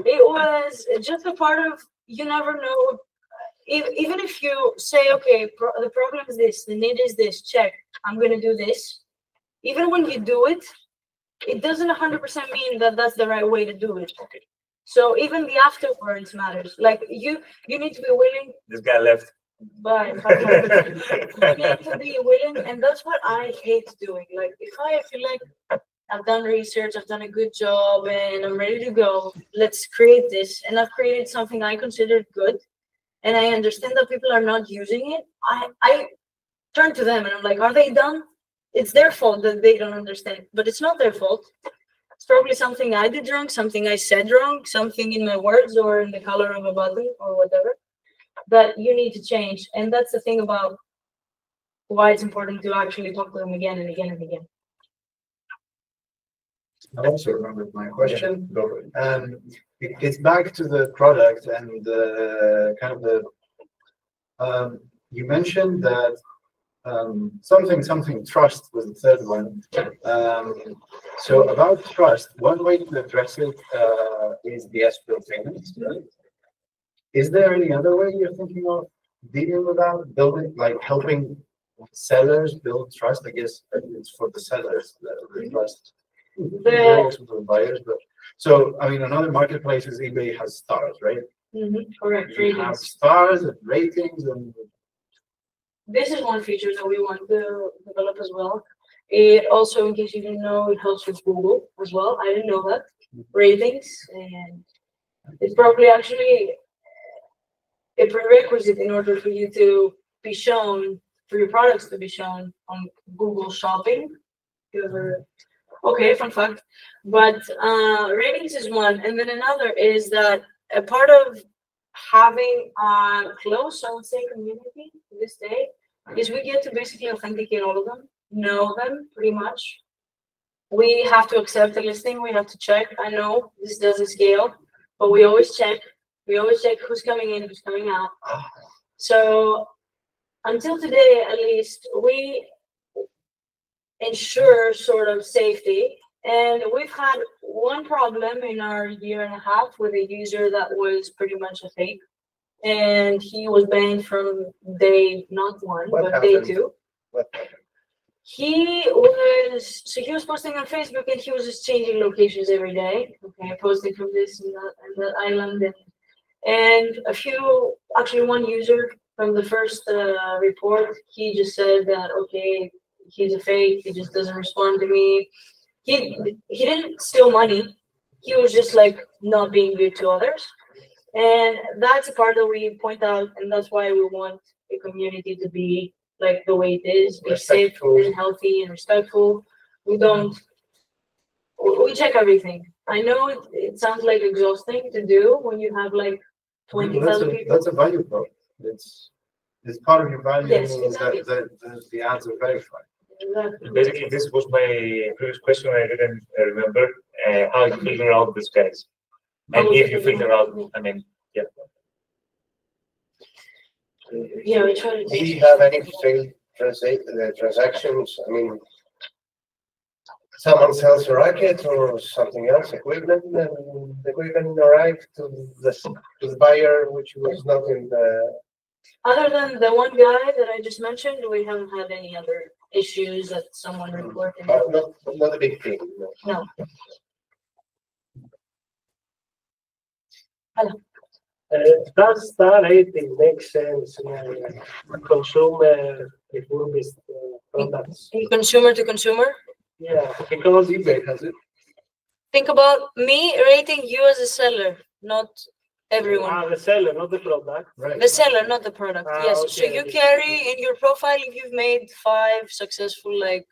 It was just a part of, you never know. Even if you say, okay, the problem is this, the need is this, check, I'm going to do this. Even when you do it, it doesn't 100% mean that that's the right way to do it. Okay. So even the afterwards matters. Like you need to be willing. This guy left. But you need to be willing, and that's what I hate doing. Like if I feel like I've done research, I've done a good job, and I'm ready to go, let's create this. And I've created something I considered good, and I understand that people are not using it. I turn to them and I'm like, are they done? It's their fault that they don't understand, but it's not their fault. It's probably something I did wrong, something I said wrong, something in my words or in the color of a button or whatever that you need to change. And that's the thing about why it's important to actually talk to them again and again and again. I also remembered my question. It's back to the product and you mentioned that something trust was the third one. So about trust, one way to address it is the escrow payments. Right? Is there any other way you're thinking of dealing with that, building, like helping sellers build trust? I guess it's for the sellers that the trust. The buyers, but so I mean, another marketplace is eBay has stars, right? Correct. You have stars and ratings, and this is one feature that we want to develop as well. It also, in case you didn't know, it helps with Google as well. I didn't know that. Ratings, and it's probably actually a prerequisite in order for you to be shown, for your products to be shown on Google Shopping. Okay, fun fact. But ratings is one, and then another is that a part of having a close, I would say, community to this day is we get to basically authenticate all of them, know them pretty much. We have to accept the listing. We have to check. I know this doesn't scale, but we always check. We always check who's coming in, who's coming out. So until today, at least, we ensure sort of safety. And we've had one problem in our 1.5 years with a user that was pretty much a fake. And he was banned from day, not one, but day 2. What happened? He was posting on Facebook and he was just changing locations every day. Okay, posting from this and that island. And one user from the first report, he just said that, okay, he's a fake, he just doesn't respond to me. He didn't steal money. He was just like not being good to others. And that's a part that we point out, and that's why we want the community to be like the way it is, be safe and healthy and respectful. We check everything. I know it sounds like exhausting to do when you have like 20,000 people. That's a value prop. It's part of your value. Yes, exactly. that the ads are verified. Exactly. Basically, this was my previous question. I didn't remember how you filter out these guys. And if you filter out, I mean, yeah. Yeah, we try to. Do you have any failed transactions? I mean, someone sells a racket or something else, equipment, and the equipment arrived to the buyer, which was not in the. Other than the one guy that I just mentioned, we haven't had any other issues that someone reported. Not a big thing. No. Hello. Does that rating make sense in consumer refurbished products? In consumer to consumer? Yeah, because eBay has it. Think about me rating you as a seller, not everyone. The seller, not the product. Right. The seller, not the product. Yes. Okay, So you carry in your profile if you've made 5 successful like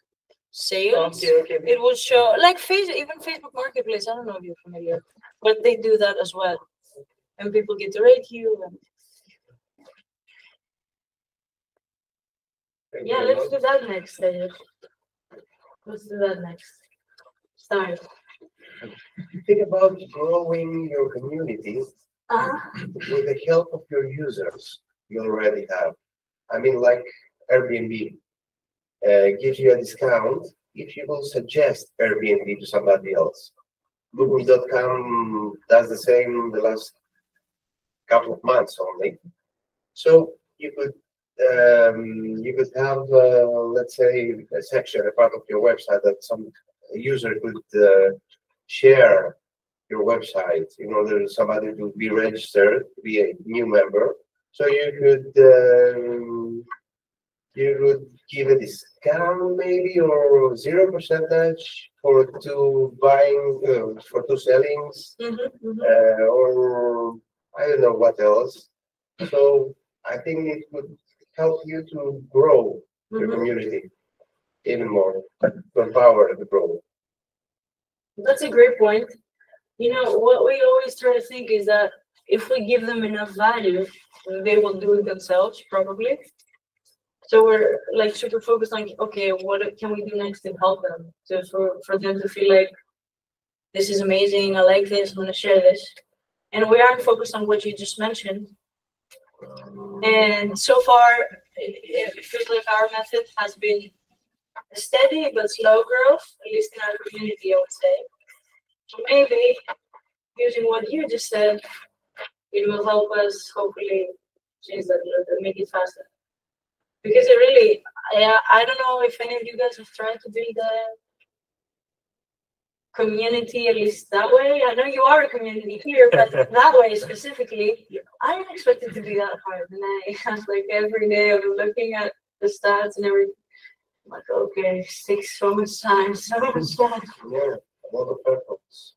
sales. Okay. It will show like even Facebook Marketplace. I don't know if you're familiar, but they do that as well, and people get to rate you. And yeah, let's do that next. Let's do that next. Start. Think about growing your community with the help of your users you already have. I mean, like Airbnb gives you a discount if you will suggest Airbnb to somebody else. Google.com does the same the last couple of months only. So you could have, let's say, a section, a part of your website that some user could share your website in order for somebody to be registered, to be a new member. So you could give a discount maybe or 0% for 2 buying for 2 sellings, or I don't know what else. So I think it would help you to grow your community even more, to empower the growth. That's a great point. You know, what we always try to think is that if we give them enough value, they will do it themselves, probably. So we're like super focused on, okay, what can we do next to help them? For them to feel like, this is amazing, I like this, I'm gonna share this. And we aren't focused on what you just mentioned. And so far, it feels like our method has been a steady but slow growth, at least in our community, I would say. So maybe using what you just said, it will help us hopefully change that a little bit, make it faster. Because it really, I don't know if any of you guys have tried to build a community, at least that way. I know you are a community here, but that way specifically, I didn't expect it to be that hard. And I was like every day I was looking at the stats and everything. I'm like, okay, it takes so much time, so much time. Yeah, a lot of efforts.